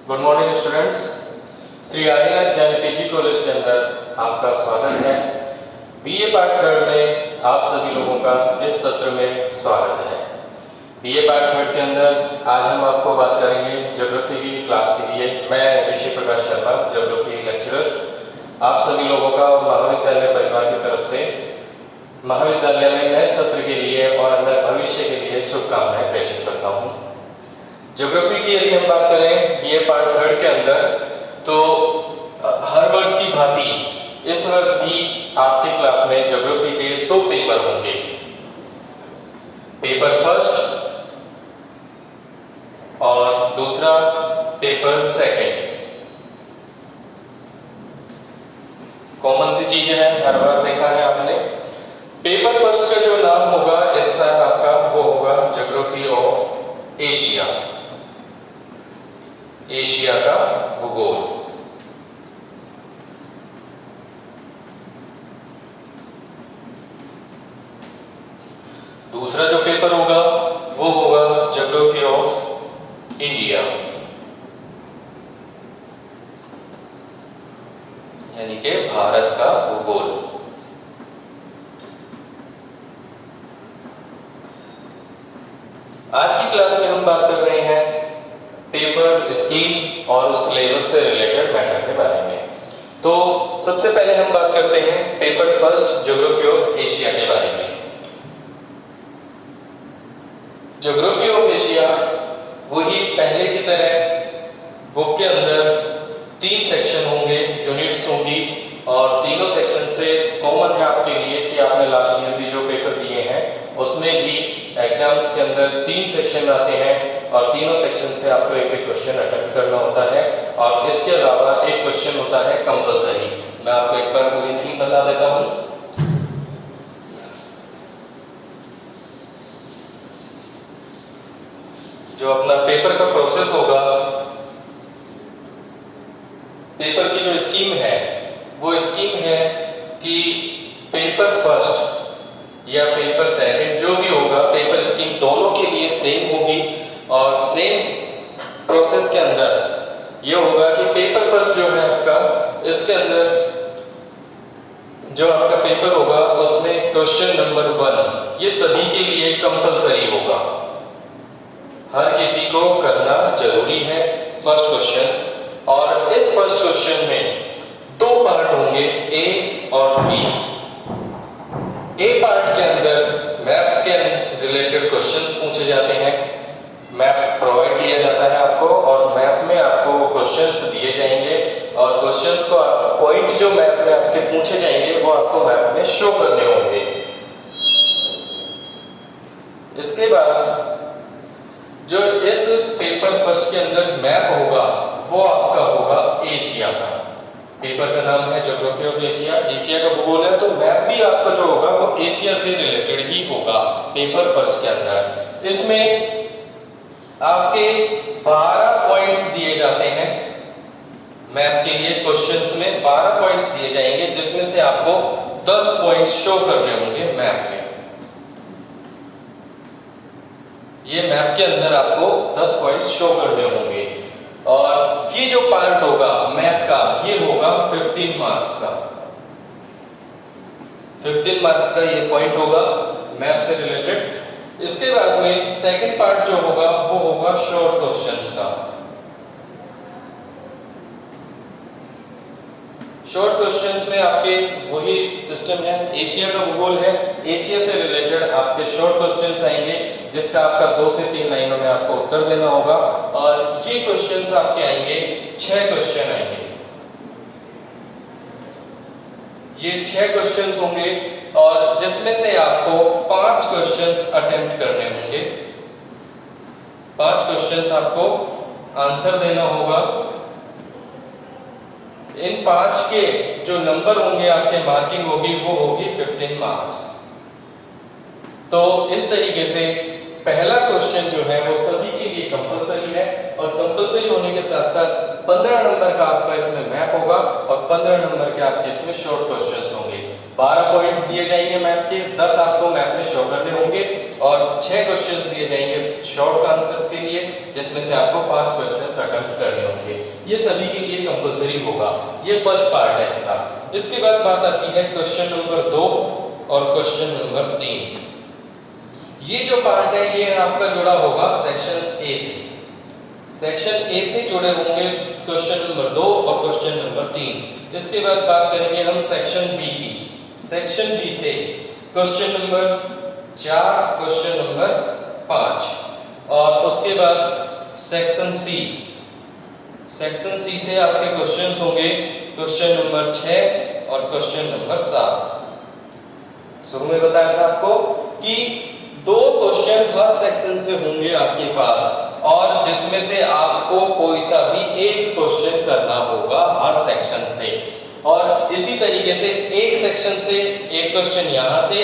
Good morning students. Shri Adinath Jain PG college के अंदर आपका स्वागत है। बीए पार्ट थर्ड में आप सभी लोगों का इस सत्र में स्वागत है। बीए पार्ट थर्ड के अंदर आज हम आपको बात करेंगे ज्योग्राफी की क्लास के लिए। मैं ऋषि प्रकाश शर्मा, ज्योग्राफी लेक्चरर, आप सभी लोगों का और महाविद्यालय परिवार की तरफ से महाविद्यालय में नए सत्र के लिए और अंदर भविष्य के लिए शुभकामनाएं प्रेषित करता हूँ। ज्योग्राफी की यदि हम बात करें बीए पार्ट थर्ड के अंदर, तो हर वर्ष की भांति इस वर्ष भी आपके क्लास में ज्योग्राफी के दो पेपर होंगे। पेपर फर्स्ट और दूसरा पेपर सेकंड। कॉमन सी चीजें हैं, हर बार देखा है आपने। पेपर फर्स्ट का जो नाम होगा इस साल आपका वो होगा ज्योग्राफी ऑफ एशिया, एशिया का भूगोल। दूसरा जो पेपर होगा वो होगा ज्योग्राफी ऑफ इंडिया, यानी कि भारत का भूगोल। आज की क्लास में हम बात कर रहे हैं पेपर स्कीम और उस सिलेबस से रिलेटेड मैटर के बारे में। तो सबसे पहले हम बात करते हैं paper first geography of Asia के बारे में। ज्योग्राफी ऑफ एशिया वही पहले की तरह बुक के अंदर 3 सेक्शन होंगे, यूनिट्स होंगी, और तीनों सेक्शन से कॉमन है आपके लिए कि आपने लास्ट ईयर भी जो पेपर दिए हैं उसमें भी एग्जाम्स के अंदर 3 सेक्शन आते हैं और तीनों सेक्शन से आपको एक एक क्वेश्चन अटेम्प्ट करना होता है। और इसके अलावा एक क्वेश्चन होता है कंपलसरी। मैं आपको एक बार पूरी थीम बता देता हूँ। जो अपना पेपर का प्रोसेस होगा, पेपर की जो स्कीम है वो स्कीम है कि पेपर फर्स्ट या पेपर सेकंड जो भी होगा, पेपर स्कीम दोनों के लिए सेम होगी। और सेम प्रोसेस के अंदर ये होगा कि पेपर फर्स्ट जो है आपका, इसके अंदर जो आपका पेपर होगा उसमें क्वेश्चन नंबर 1 ये सभी के लिए कंपलसरी होगा, हर किसी को करना जरूरी है फर्स्ट क्वेश्चन। और इस फर्स्ट क्वेश्चन में 2 पार्ट होंगे, ए और बी। ए पार्ट के अंदर मैप के रिलेटेड क्वेश्चंस पूछे जाते हैं, मैप प्रोवाइड किया जाता है आपको और मैप में आपको क्वेश्चंस दिए जाएंगे और क्वेश्चंस को पॉइंट जो मैप में आपके पूछे जाएंगे वो आपको मैप में शो करने होंगे। इसके बाद जो इस पेपर फर्स्ट के अंदर मैप होगा वो आपका होगा एशिया का। पेपर का नाम है ज्योग्राफी ऑफ एशिया, एशिया का भूगोल है, तो मैप भी आपका जो होगा वो एशिया से रिलेटेड ही होगा पेपर फर्स्ट के अंदर। इसमें आपके 12 पॉइंट्स दिए जाते हैं मैप के लिए। क्वेश्चंस में 12 पॉइंट्स दिए जाएंगे जिसमें से आपको 10 पॉइंट्स शो करने होंगे मैप में। ये मैप के अंदर आपको 10 पॉइंट्स शो करने होंगे और ये जो पार्ट होगा मैप का ये होगा 15 मार्क्स का। 15 मार्क्स का ये पॉइंट होगा मैप से रिलेटेड। इसके बाद में सेकंड पार्ट जो होगा वो होगा शॉर्ट क्वेश्चंस का। शॉर्ट क्वेश्चंस में आपके वही सिस्टम है, एशिया का भूगोल है, एशिया से रिलेटेड आपके शॉर्ट क्वेश्चंस आएंगे जिसका आपका 2 से 3 लाइनों में आपको उत्तर देना होगा। और ये क्वेश्चंस आपके आएंगे, 6 क्वेश्चन आएंगे। ये 6 क्वेश्चंस होंगे और जिसमें से आपको 5 क्वेश्चंस अटेम्प्ट करने होंगे। 5 क्वेश्चंस आपको आंसर देना होगा। इन 5 के जो नंबर होंगे आपके मार्किंग होगी वो होगी 15 मार्क्स। तो इस तरीके से पहला क्वेश्चन जो है वो सभी के लिए कंपलसरी है और कंपलसरी होने के साथ साथ 15 नंबर का आपका इसमें मैप होगा और 15 नंबर के आपके इसमें शॉर्ट क्वेश्चंस होंगे। 12 पॉइंट्स दिए जाएंगे मैप के, 10 आपको मैप में शो करने होंगे और 6 क्वेश्चंस दिए जाएंगे शॉर्ट आंसर्स के लिए, जिसमें से आपको 5 क्वेश्चंस अटेम्प्ट करने होंगे। ये सभी के लिए कंपलसरी होगा। ये फर्स्ट पार्ट है इसका। इसके बाद बात आती है क्वेश्चन नंबर 2 और क्वेश्चन नंबर 3। ये जो पार्ट है ये आपका जुड़ा होगा सेक्शन ए से। सेक्शन ए से जुड़े होंगे क्वेश्चन नंबर 2 और क्वेश्चन नंबर 3। इसके बाद बात करेंगे हम सेक्शन बी की। सेक्शन बी से क्वेश्चन नंबर 4, क्वेश्चन नंबर 5 और उसके बाद सेक्शन सी। सेक्शन सी से आपके क्वेश्चंस होंगे क्वेश्चन नंबर 6 और क्वेश्चन नंबर 7। शुरू में बताया था आपको कि 2 क्वेश्चन हर सेक्शन से होंगे आपके पास और जिसमें से आपको कोई सा भी एक क्वेश्चन करना होगा हर सेक्शन से। और इसी तरीके से एक सेक्शन से एक क्वेश्चन यहाँ से,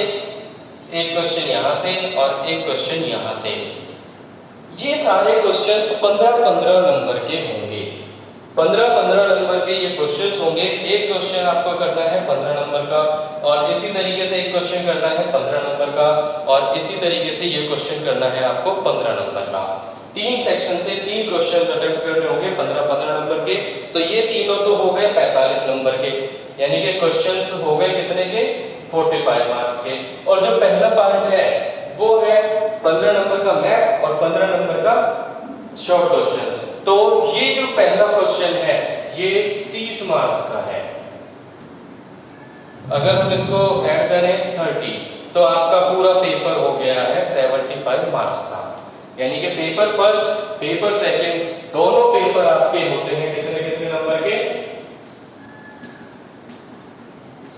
एक क्वेश्चन यहाँ से और एक क्वेश्चन यहाँ से। ये सारे क्वेश्चंस 15-15 नंबर के होंगे। 15-15 नंबर के ये क्वेश्चंस होंगे। एक क्वेश्चन आपको करना है 15 नंबर का और इसी तरीके से एक क्वेश्चन करना है 15 नंबर का और इसी तरीके से ये क्वेश्चन करना है आपको 15 नंबर का। 3 सेक्शन से 3 क्वेश्चंस अटेम्प्ट करने होंगे 15-15 नंबर के। तो ये तीनों तो हो गए 45 नंबर के, यानी कि क्वेश्चंस हो गए कितने के? 45 मार्क्स के। और जो पहला पार्ट है वो है 15 नंबर का मैप और 15 नंबर का शॉर्ट क्वेश्चंस। तो ये जो पहला क्वेश्चन है ये 30 मार्क्स का है। अगर हम इसको ऐड करें 30 तो आपका पूरा पेपर हो गया है 75 मार्क्स का। यानी कि पेपर फर्स्ट, पेपर सेकंड दोनों पेपर आपके होते हैं कितने कितने नंबर के?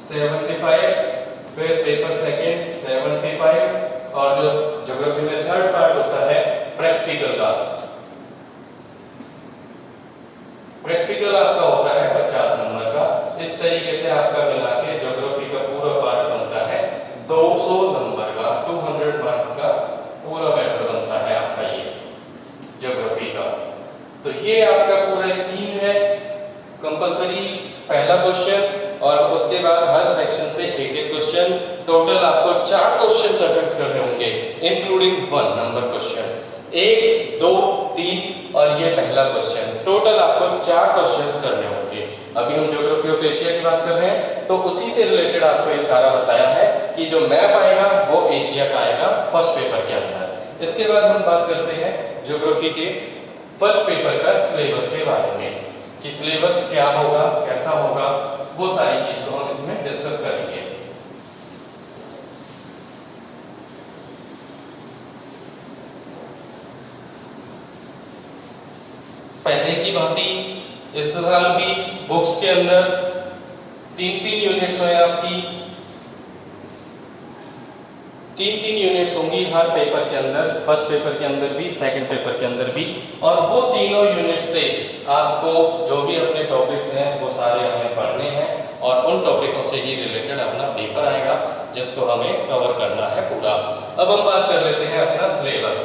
75, फिर पेपर सेकंड 75 और जो ज्योग्राफी में थर्ड पार्ट होता है प्रैक्टिकल का, प्रैक्टिकल आपका होता है 50 नंबर का। इस तरीके से आपका मिला के ज्योग्राफी का पूरा पार्ट बनता है 200 नंबर का, 200 मार्क्स का पूरा पेपर बनता है आपका ये ज्योग्राफी का। तो ये आपका पूरा एक थीम है कंपलसरी पहला क्वेश्चन और उसके बाद हर सेक्शन से एक एक क्वेश्चन। टोटल आपको 4 क्वेश्चंस अटेम्प्ट करने होंगे इंक्लूडिंग 1 नंबर क्वेश्चन। 1, 2, 3 और ये पहला क्वेश्चन। टोटल आपको 4 क्वेश्चंस करने होंगे। अभी हम ज्योग्राफी ऑफ एशिया की बात कर रहे हैं तो उसी से रिलेटेड आपको ये सारा बताया है कि जो मैप आएगा वो एशिया का आएगा फर्स्ट पेपर के अंदर। इसके बाद हम बात करते हैं ज्योग्राफी के फर्स्ट पेपर का सिलेबस के बारे में कि सिलेबस क्या होगा, कैसा होगा, वो सारी चीज को हम इसमें डिस्कस करेंगे। पहले की भांति इस साल भी बुक्स के अंदर 3-3 यूनिट्स हैं आपकी, 3-3 यूनिट्स होंगी हर पेपर के अंदर, फर्स्ट पेपर के अंदर भी, सेकंड पेपर के अंदर भी। और वो तीनों यूनिट से आपको जो भी अपने टॉपिक्स हैं वो सारे हमें पढ़ने हैं और उन टॉपिकों से ही रिलेटेड अपना पेपर आएगा जिसको हमें कवर करना है पूरा। अब हम बात कर लेते हैं अपना syllabus.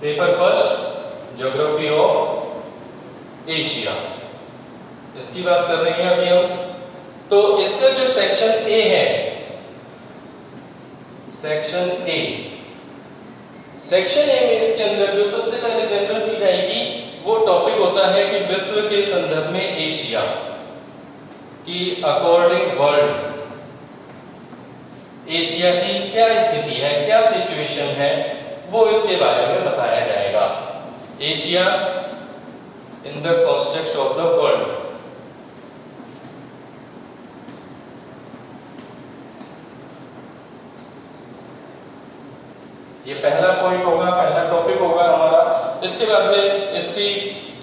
Paper first geography of Asia, इसकी बात कर रहे हैं अभी हम। तो इसका जो सेक्शन ए है, सेक्शन ए, सेक्शन ए में इसके अंदर जो सबसे पहले जनरल चीज आएगी वो टॉपिक होता है कि विश्व के संदर्भ में एशिया की अकॉर्डिंग वर्ल्ड एशिया की क्या स्थिति है, क्या सिचुएशन है, वो इसके बारे में बताया जाएगा। Asia in the context of the world. ये पहला पॉइंट होगा, पहला टॉपिक होगा हमारा। इसके बाद में इसकी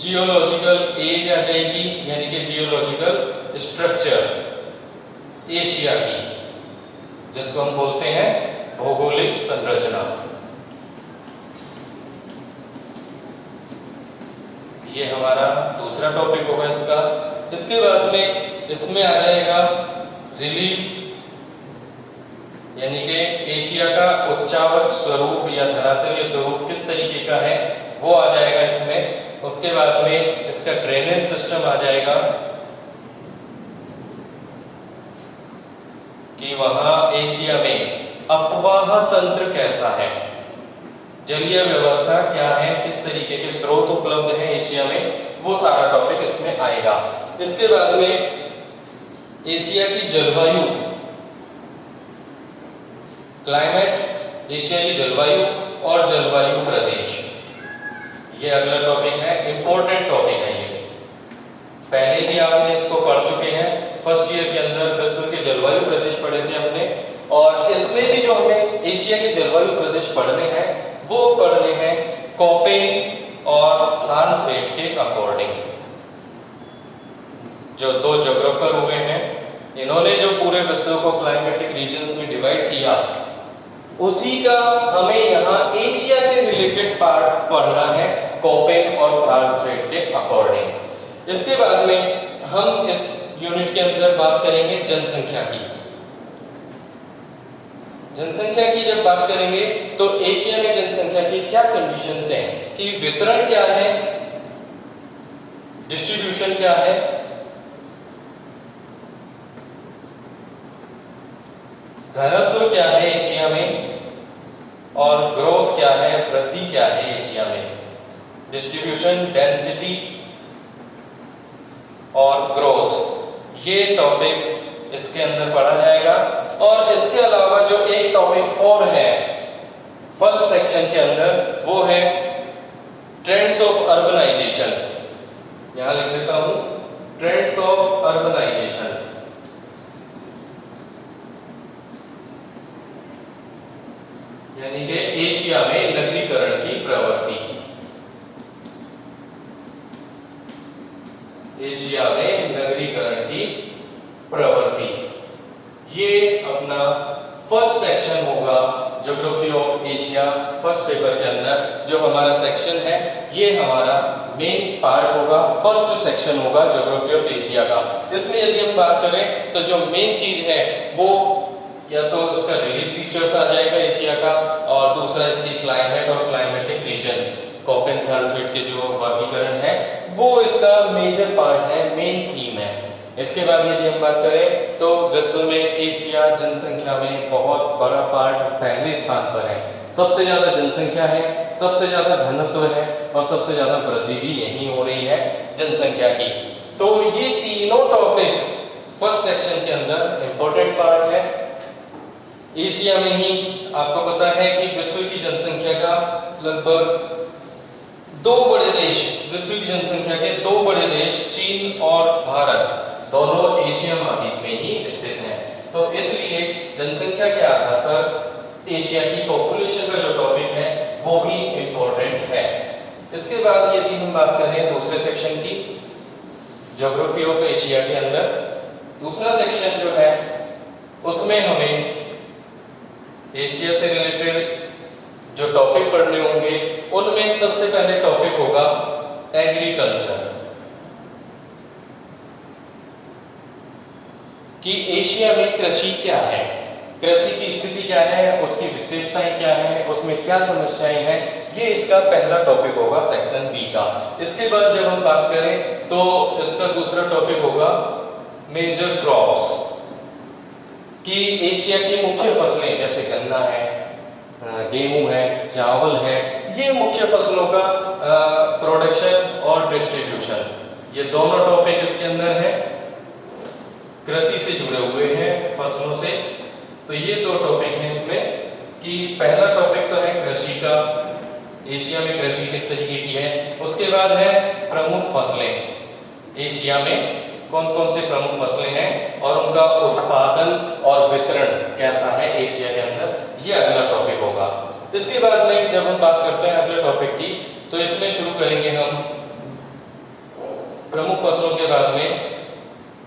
जियोलॉजिकल एज आ जाएगी, यानी कि जियोलॉजिकल स्ट्रक्चर एशिया की, जिसको हम बोलते हैं भौगोलिक संरचना। ये हमारा दूसरा टॉपिक होगा इसका। इसके बाद में इसमें आ जाएगा रिलीफ, यानी कि एशिया का उच्चावच स्वरूप या धरातलीय स्वरूप किस तरीके का है वो आ जाएगा इसमें। उसके बाद में इसका ड्रेनेज सिस्टम आ जाएगा, कि वहां एशिया में अपवाह तंत्र कैसा है, जलीय व्यवस्था क्या है, किस तरीके के स्रोत उपलब्ध हैं एशिया में, वो सारा टॉपिक इसमें आएगा। इसके बाद में एशिया की जलवायु, क्लाइमेट, एशिया की जलवायु और जलवायु प्रदेश, ये अगला टॉपिक है, इंपॉर्टेंट टॉपिक है ये। पहले भी आपने इसको पढ़ चुके हैं, फर्स्ट ईयर के अंदर विश्व के जलवायु प्रदेश पढ़े थे हमने, और इसमें भी जो हमें एशिया के जलवायु प्रदेश पढ़ने हैं वो पढ़ने हैं कोपेन और थार्नथ्वेट के अकॉर्डिंग। जो दो ज्योग्राफर हुए हैं, इन्होंने जो पूरे विश्व को क्लाइमेटिक रीजन्स में डिवाइड किया, उसी का हमें यहाँ एशिया से रिलेटेड पार्ट पढ़ना है कोपेन और थार्नथ्वेट के अकॉर्डिंग। इसके बाद में हम इस यूनिट के अंदर बात करेंगे जनसंख्या की। जनसंख्या की जब बात करेंगे तो एशिया में जनसंख्या की क्या कंडीशंस हैं, कि वितरण क्या है, डिस्ट्रीब्यूशन क्या है, घनत्व क्या है एशिया में, और ग्रोथ क्या है, वृद्धि क्या है एशिया में। डिस्ट्रीब्यूशन, डेंसिटी और ग्रोथ, ये टॉपिक इसके अंदर पढ़ा जाएगा। और इसके अलावा जो एक टॉपिक और है फर्स्ट सेक्शन के अंदर, वो है ट्रेंड्स ऑफ अर्बनाइजेशन। यहां लिख देता हूं, ट्रेंड्स ऑफ अर्बनाइजेशन। यानी कि एशिया में नगरीकरण की प्रवृत्ति, एशिया में नगरीकरण की प्रवृत्ति, ये अपना फर्स्ट सेक्शन होगा geography of Asia. First paper के अंदर जो हमारा सेक्शन है, ये हमारा मेन पार्ट होगा, फर्स्ट सेक्शन होगा ज्योग्राफी ऑफ एशिया का। इसमें यदि हम बात करें तो जो मेन चीज है वो या तो उसका रिलीफ फीचर्स आ जाएगा एशिया का, और दूसरा इसकी क्लाइमेट और क्लाइमेटिक रीजन, कोपेन थार्नथ्वेट के जो वर्गीकरण है वो इसका मेजर पार्ट है, मेन थीम है। इसके बाद यदि हम बात करें तो विश्व में एशिया जनसंख्या में बहुत बड़ा पार्ट पहले स्थान पर है, सबसे ज्यादा जनसंख्या है, सबसे ज्यादा घनत्व है और सबसे ज्यादा वृद्धि भी यही हो रही है जनसंख्या की। तो ये तीनों टॉपिक फर्स्ट सेक्शन के अंदर इंपॉर्टेंट पार्ट है। एशिया में ही आपको पता है कि विश्व की जनसंख्या का लगभग दो बड़े देश, विश्व की जनसंख्या के दो बड़े देश चीन और भारत, दोनों एशिया महाद्वीप में ही स्थित हैं। तो इसलिए जनसंख्या के आधार पर एशिया की पॉपुलेशन का जो टॉपिक है वो भी इंपॉर्टेंट है। इसके बाद यदि हम बात करें दूसरे सेक्शन की, ज्योग्राफी ऑफ एशिया के अंदर दूसरा सेक्शन जो है उसमें हमें एशिया से रिलेटेड जो टॉपिक पढ़ने होंगे, उनमें सबसे पहले टॉपिक होगा एग्रीकल्चर, कि एशिया में कृषि क्या है, कृषि की स्थिति क्या है, उसकी विशेषताएं क्या है, उसमें क्या समस्याएं हैं, ये इसका पहला टॉपिक होगा सेक्शन बी का। इसके बाद जब हम बात करें तो इसका दूसरा टॉपिक होगा मेजर क्रॉप्स, कि एशिया की मुख्य फसलें जैसे गन्ना है, गेहूं है, चावल है, ये मुख्य फसलों का प्रोडक्शन और डिस्ट्रीब्यूशन, ये दोनों टॉपिक इसके अंदर है, कृषि से जुड़े हुए हैं फसलों से। तो ये दो टॉपिक हैं इसमें, कि पहला टॉपिक तो है कृषि का, एशिया में कृषि किस तरीके की है। उसके बाद है प्रमुख फसलें, एशिया में कौन कौन से प्रमुख फसलें हैं और उनका उत्पादन और वितरण कैसा है एशिया के अंदर, ये अगला टॉपिक होगा। इसके बाद में जब हम बात करते हैं अगले टॉपिक की, तो इसमें शुरू करेंगे हम प्रमुख फसलों के बाद में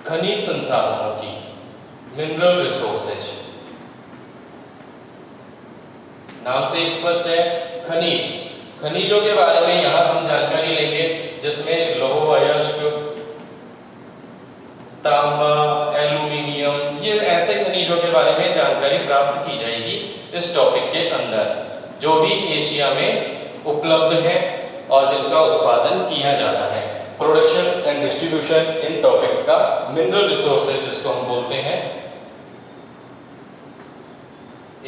खनिज संसाधनों की, मिनरल रिसोर्सेज। नाम से ही स्पष्ट है, खनिज, खनिजों के बारे में यहाँ हम जानकारी लेंगे, जिसमें लौह अयस्क, तांबा, एल्यूमिनियम, ये ऐसे खनिजों के बारे में जानकारी प्राप्त की जाएगी इस टॉपिक के अंदर, जो भी एशिया में उपलब्ध है और जिनका उत्पादन किया जाता है। Production and distribution in topics का, मिनरल रिसोर्सेज जिसको हम बोलते हैं,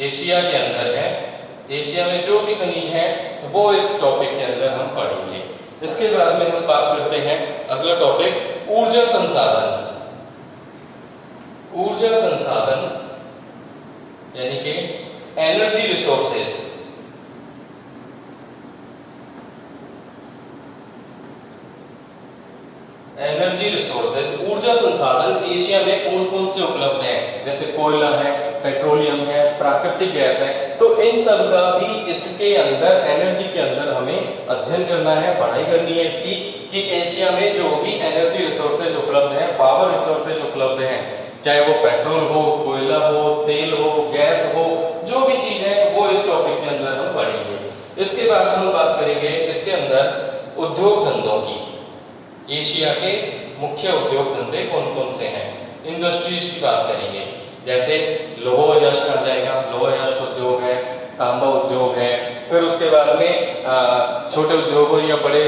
एशिया के अंदर है, एशिया में जो भी खनिज है वो इस टॉपिक के अंदर हम पढ़ेंगे। इसके बाद में हम बात करते हैं अगला टॉपिक ऊर्जा संसाधन। ऊर्जा संसाधन यानी कि एनर्जी रिसोर्सेज। एनर्जी रिसोर्सेज, ऊर्जा संसाधन एशिया में कौन कौन से उपलब्ध हैं? जैसे कोयला है, पेट्रोलियम है, प्राकृतिक गैस है। तो इन सब का भी इसके अंदर एनर्जी के अंदर हमें अध्ययन करना है, पढ़ाई करनी है इसकी कि एशिया में जो भी एनर्जी रिसोर्सेज उपलब्ध हैं, पावर रिसोर्सेज उपलब्ध हैं, चाहे वो पेट्रोल हो, कोयला हो, तेल हो, गैस हो, जो भी चीज है वो इस टॉपिक के अंदर हम पढ़ेंगे। इसके बाद हम बात करेंगे इसके अंदर उद्योग धंधों की। एशिया के मुख्य उद्योग धंधे कौन कौन से हैं? इंडस्ट्रीज की बात करेंगे, जैसे लौह यश आ जाएगा, लौह यश उद्योग है, तांबा उद्योग है। फिर उसके बाद में छोटे उद्योगों या बड़े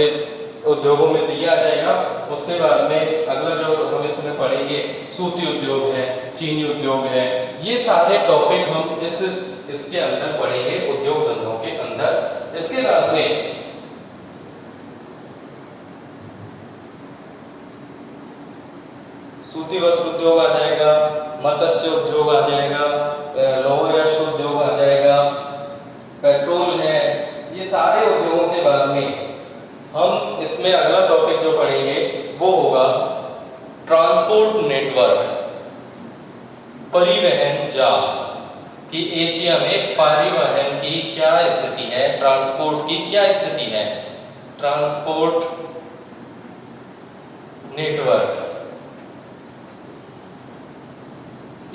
उद्योगों में दिया जाएगा। उसके बाद में अगला जो हम इसमें पढ़ेंगे सूती उद्योग है, चीनी उद्योग है। ये सारे टॉपिक हम इसके अंदर पढ़ेंगे उद्योग धंधों के अंदर। इसके बाद में सूती वस्त्र उद्योग आ जाएगा, मत्स्य उद्योग आ जाएगा, लौह यश उद्योग आ जाएगा, पेट्रोल है। ये सारे उद्योगों के बाद में हम इसमें अगला टॉपिक जो पढ़ेंगे वो होगा ट्रांसपोर्ट नेटवर्क, परिवहन जाल। कि एशिया में परिवहन की क्या स्थिति है, ट्रांसपोर्ट की क्या स्थिति है। ट्रांसपोर्ट नेटवर्क,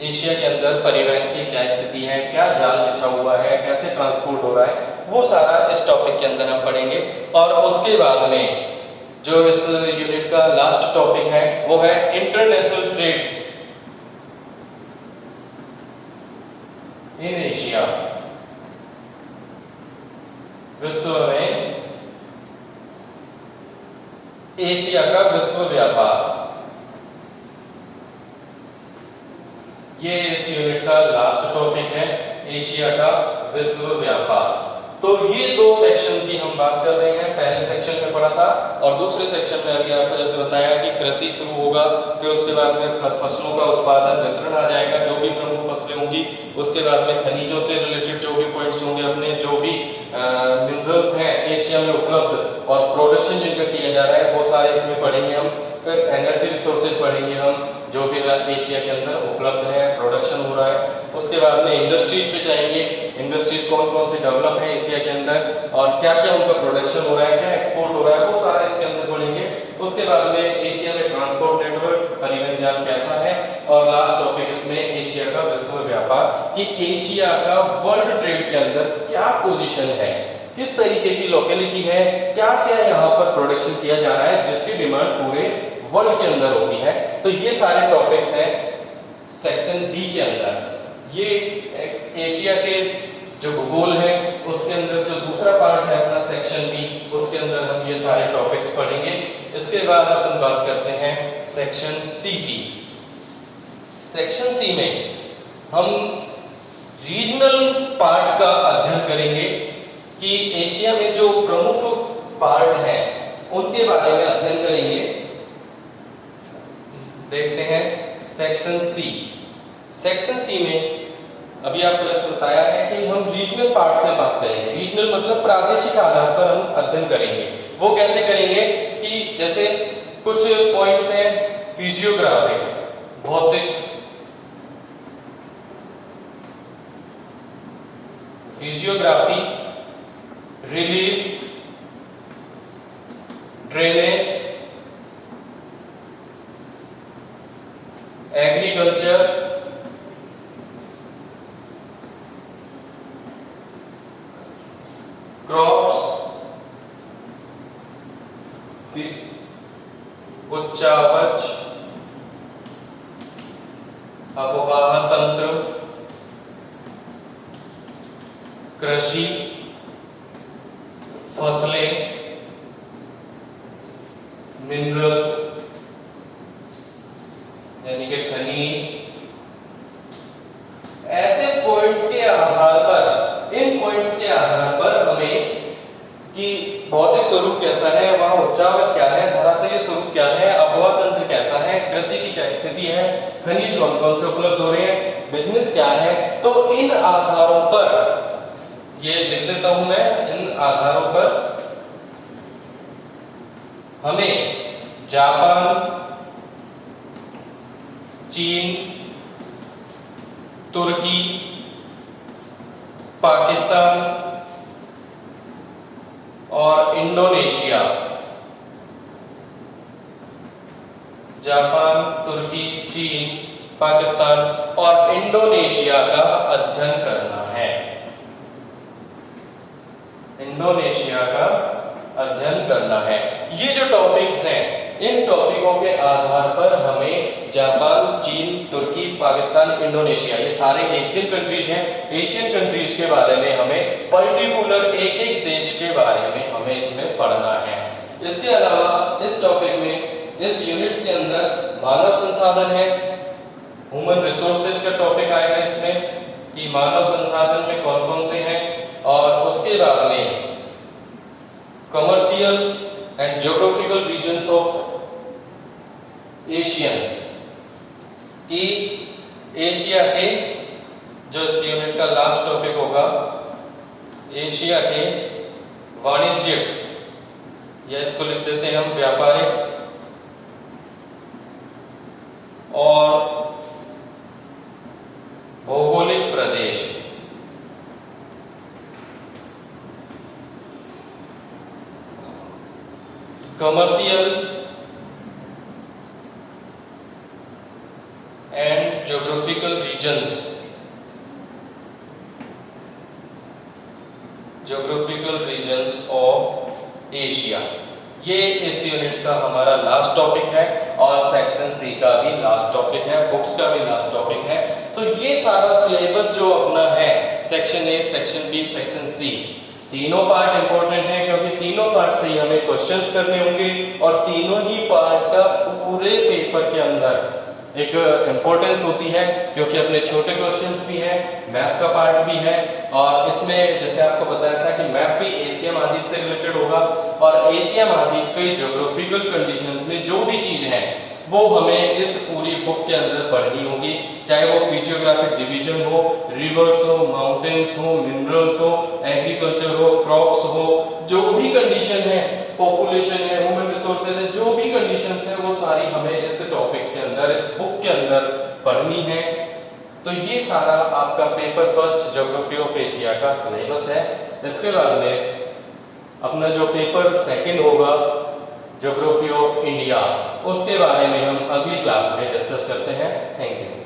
एशिया के अंदर परिवहन की क्या स्थिति है, क्या जाल बिछा हुआ है, कैसे ट्रांसपोर्ट हो रहा है, वो सारा इस टॉपिक के अंदर हम पढ़ेंगे। और उसके बाद में जो इस यूनिट का लास्ट टॉपिक है वो है इंटरनेशनल ट्रेड्स इन एशिया। विश्व में एशिया का विश्व व्यापार, ये इस यूनिट का लास्ट टॉपिक है, एशिया का विश्व व्यापार। तो ये दो सेक्शन की हम बात कर रहे हैं। पहले सेक्शन में पढ़ा था और दूसरे सेक्शन में अभी आपको जैसे बताया कि कृषि शुरू होगा, फिर उसके बाद में फसलों का उत्पादन वितरण आ जाएगा, जो भी प्रमुख फसलें होंगी। उसके बाद में खनिजों से रिलेटेड जो भी पॉइंट्स होंगे, अपने जो भी मिनरल्स हैं एशिया में उपलब्ध और प्रोडक्शन जिनका किया जा रहा है वो सारे इसमें पढ़ेंगे हम। फिर एनर्जी रिसोर्सेज पढ़ेंगे हम, जो भी एशिया के अंदर उपलब्ध है, प्रोडक्शन हो रहा है। उसके बाद में इंडस्ट्रीज पे जाएंगे, इंडस्ट्रीज कौन कौन से डेवलप है एशिया के अंदर और क्या क्या उनका प्रोडक्शन हो रहा है, क्या एक्सपोर्ट हो रहा है, वो सारा इसके अंदर पढ़ेंगे। उसके बाद में एशिया में ट्रांसपोर्ट नेटवर्क, परिवहन जाल कैसा है, और लास्ट टॉपिक इसमें एशिया का विश्व व्यापार, कि एशिया का वर्ल्ड ट्रेड के अंदर क्या पोजीशन है, किस तरीके की लोकेलिटी है, क्या क्या यहाँ पर प्रोडक्शन किया जा रहा है जिसकी डिमांड पूरे वर्ल्ड के अंदर होती है। तो ये सारे टॉपिक्स हैं सेक्शन बी के अंदर। ये एशिया के जो भूगोल है उसके अंदर जो दूसरा पार्ट है अपना सेक्शन बी, उसके अंदर हम ये सारे टॉपिक्स पढ़ेंगे। इसके बाद अपन बात करते हैं सेक्शन सी की। सेक्शन सी में हम रीजनल पार्ट का अध्ययन करेंगे कि एशिया में जो प्रमुख पार्ट हैं उनके बारे में अध्ययन करेंगे। देखते हैं सेक्शन सी। सेक्शन सी में अभी आपको जैसे बताया है कि हम रीजनल पार्ट से बात करेंगे। रीजनल मतलब प्रादेशिक आधार पर हम अध्ययन करेंगे। वो कैसे करेंगे कि जैसे कुछ पॉइंट्स हैं फिजियोग्राफिक, भौतिक, physiography, relief, drainage, agriculture, crops, उच्चावच, अफवाह तंत्र, कृषि, फसलें, मिनरल्स यानी कि खनिज। ऐसे पॉइंट्स के आधार भौतिक स्वरूप कैसा है, वहाँ उच्चावच क्या है, धरातलीय स्वरूप क्या है, आबोहवा तंत्र कैसा है, कृषि की क्या स्थिति है, खनिज कौन कौन से उपलब्ध हो रहे हैं, बिजनेस क्या है। तो इन आधारों पर ये लिख देता हूं मैं, इन आधारों पर हमें जापान, चीन, तुर्की, पाकिस्तान और इंडोनेशिया, जापान, तुर्की, चीन, पाकिस्तान और इंडोनेशिया का अध्ययन करना है। इंडोनेशिया का अध्ययन करना है। ये जो टॉपिक्स हैं, इन टॉपिकों के आधार पर हमें जापान, चीन, तुर्की, पाकिस्तान, इंडोनेशिया, ये सारे एशियन कंट्रीज हैं। एशियन कंट्रीज के बारे में हमें पर्टिकुलर एक एक देश के बारे में हमें इसमें पढ़ना है। इसके अलावा इस टॉपिक में, इस यूनिट्स के अंदर मानव संसाधन है, ह्यूमन रिसोर्सेज का टॉपिक आएगा इसमें कि मानव संसाधन में कौन कौन से हैं, और उसके बाद में commercial and geographical regions of Asian, कि एशिया के, जो इस यूनिट का लास्ट टॉपिक होगा, एशिया के वाणिज्यिक, या इसको लिख देते हैं हम व्यापारिक और भौगोलिक प्रदेश, commercial and geographical regions, geographical regions of Asia. ये इस यूनिट का हमारा लास्ट टॉपिक है और सेक्शन सी का भी लास्ट टॉपिक है, बुक्स का भी लास्ट टॉपिक है। तो ये सारा सिलेबस जो अपना है, section A, section B, section C, तीनों पार्ट इंपॉर्टेंट है, क्योंकि तीनों पार्ट से ही हमें क्वेश्चंस करने होंगे और तीनों ही पार्ट का पूरे पेपर के अंदर एक इंपॉर्टेंस होती है, क्योंकि अपने छोटे क्वेश्चंस भी हैं, मैप का पार्ट भी है, और इसमें जैसे आपको बताया था कि मैप भी एशिया महाद्वीप से रिलेटेड होगा, और एशिया महाद्वीप के ज्योग्राफिकल कंडीशंस में जो भी चीज है वो हमें इस पूरी बुक के अंदर पढ़नी होगी, चाहे वो फिजियोग्राफिक डिवीजन हो, रिवर्स हो, माउंटेन्स हो, मिनरल्स हो, एग्रीकल्चर हो, क्रॉप्स हो, जो भी कंडीशन है, पॉपुलेशन है, ह्यूमन रिसोर्सेज है, जो भी कंडीशंस है वो सारी हमें इस टॉपिक के अंदर, इस बुक के अंदर पढ़नी है। तो ये सारा आपका paper first geography of Asia का सिलेबस है। इसके बाद में अपना जो पेपर सेकंड होगा ज्योग्राफी ऑफ इंडिया, उसके बारे में हम अगली क्लास में डिस्कस करते हैं। Thank you.